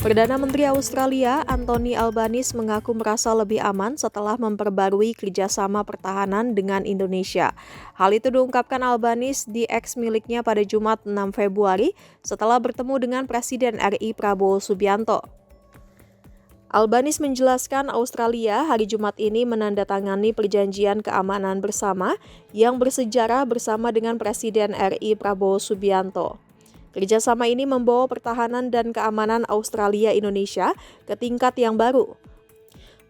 Perdana Menteri Australia Anthony Albanese mengaku merasa lebih aman setelah memperbarui kerjasama pertahanan dengan Indonesia. Hal itu diungkapkan Albanese di X miliknya pada Jumat 6 Februari setelah bertemu dengan Presiden RI Prabowo Subianto. Albanese menjelaskan Australia hari Jumat ini menandatangani perjanjian keamanan bersama yang bersejarah bersama dengan Presiden RI Prabowo Subianto. Kerjasama ini membawa pertahanan dan keamanan Australia-Indonesia ke tingkat yang baru.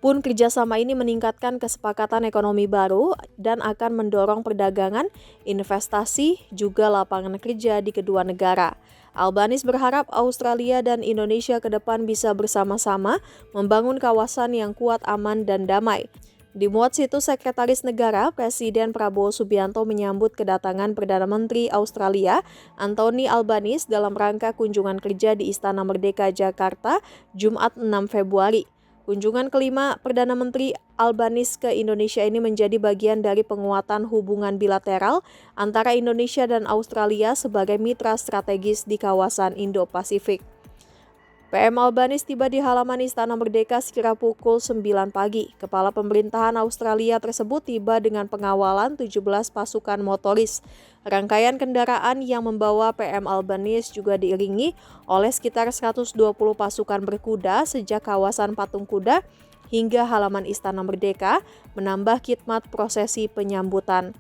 Pun kerjasama ini meningkatkan kesepakatan ekonomi baru dan akan mendorong perdagangan, investasi, juga lapangan kerja di kedua negara. Albanese berharap Australia dan Indonesia ke depan bisa bersama-sama membangun kawasan yang kuat, aman, dan damai. Dimuat situs Sekretaris Negara, Presiden Prabowo Subianto menyambut kedatangan Perdana Menteri Australia Anthony Albanese dalam rangka kunjungan kerja di Istana Merdeka, Jakarta, Jumat 6 Februari. Kunjungan kelima Perdana Menteri Albanese ke Indonesia ini menjadi bagian dari penguatan hubungan bilateral antara Indonesia dan Australia sebagai mitra strategis di kawasan Indo-Pasifik. PM Albanese tiba di halaman Istana Merdeka sekira pukul 9 pagi. Kepala pemerintahan Australia tersebut tiba dengan pengawalan 17 pasukan motoris. Rangkaian kendaraan yang membawa PM Albanese juga diiringi oleh sekitar 120 pasukan berkuda sejak kawasan Patung Kuda hingga halaman Istana Merdeka, menambah khidmat prosesi penyambutan.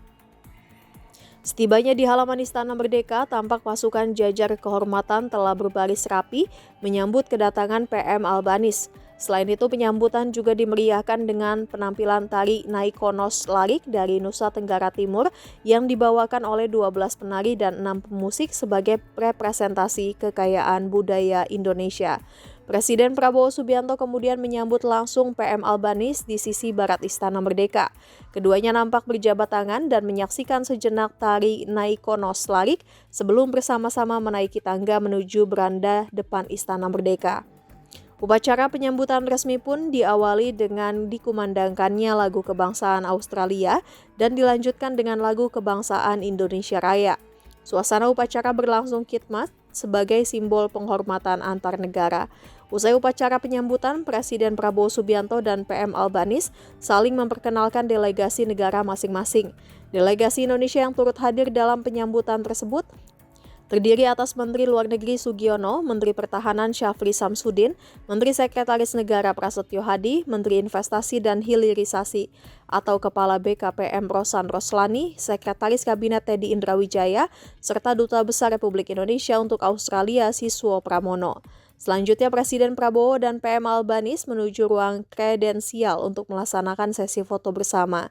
Setibanya di halaman Istana Merdeka, tampak pasukan jajar kehormatan telah berbaris rapi menyambut kedatangan PM Albanese. Selain itu, penyambutan juga dimeriahkan dengan penampilan tari Naikonos Larik dari Nusa Tenggara Timur yang dibawakan oleh 12 penari dan 6 pemusik sebagai representasi kekayaan budaya Indonesia. Presiden Prabowo Subianto kemudian menyambut langsung PM Albanese di sisi barat Istana Merdeka. Keduanya nampak berjabat tangan dan menyaksikan sejenak tari Naikonos Larik sebelum bersama-sama menaiki tangga menuju beranda depan Istana Merdeka. Upacara penyambutan resmi pun diawali dengan dikumandangkannya lagu kebangsaan Australia dan dilanjutkan dengan lagu kebangsaan Indonesia Raya. Suasana upacara berlangsung khidmat sebagai simbol penghormatan antar negara. Usai upacara penyambutan, Presiden Prabowo Subianto dan PM Albanese saling memperkenalkan delegasi negara masing-masing. Delegasi Indonesia yang turut hadir dalam penyambutan tersebut terdiri atas Menteri Luar Negeri Sugiono, Menteri Pertahanan Syafri Samsudin, Menteri Sekretaris Negara Prasetyo Hadi, Menteri Investasi dan Hilirisasi atau Kepala BKPM Rosan Roslani, Sekretaris Kabinet Teddy Indrawijaya, serta Duta Besar Republik Indonesia untuk Australia Siswo Pramono. Selanjutnya Presiden Prabowo dan PM Albanese menuju ruang kredensial untuk melaksanakan sesi foto bersama.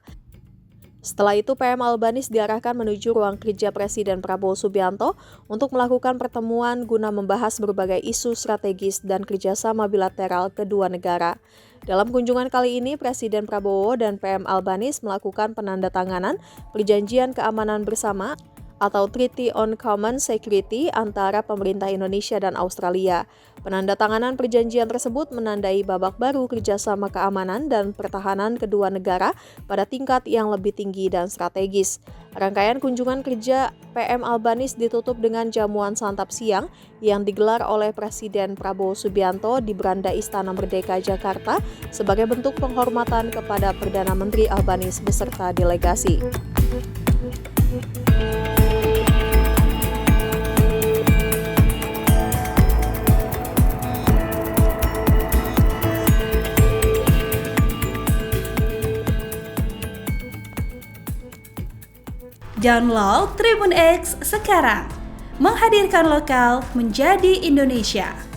Setelah itu, PM Albanese diarahkan menuju ruang kerja Presiden Prabowo Subianto untuk melakukan pertemuan guna membahas berbagai isu strategis dan kerjasama bilateral kedua negara. Dalam kunjungan kali ini, Presiden Prabowo dan PM Albanese melakukan penandatanganan perjanjian keamanan bersama atau Treaty on Common Security antara pemerintah Indonesia dan Australia. Penandatanganan perjanjian tersebut menandai babak baru kerjasama keamanan dan pertahanan kedua negara pada tingkat yang lebih tinggi dan strategis. Rangkaian kunjungan kerja PM Albanese ditutup dengan jamuan santap siang yang digelar oleh Presiden Prabowo Subianto di beranda Istana Merdeka, Jakarta sebagai bentuk penghormatan kepada Perdana Menteri Albanese beserta delegasi. Download Tribun X sekarang, menghadirkan lokal menjadi Indonesia.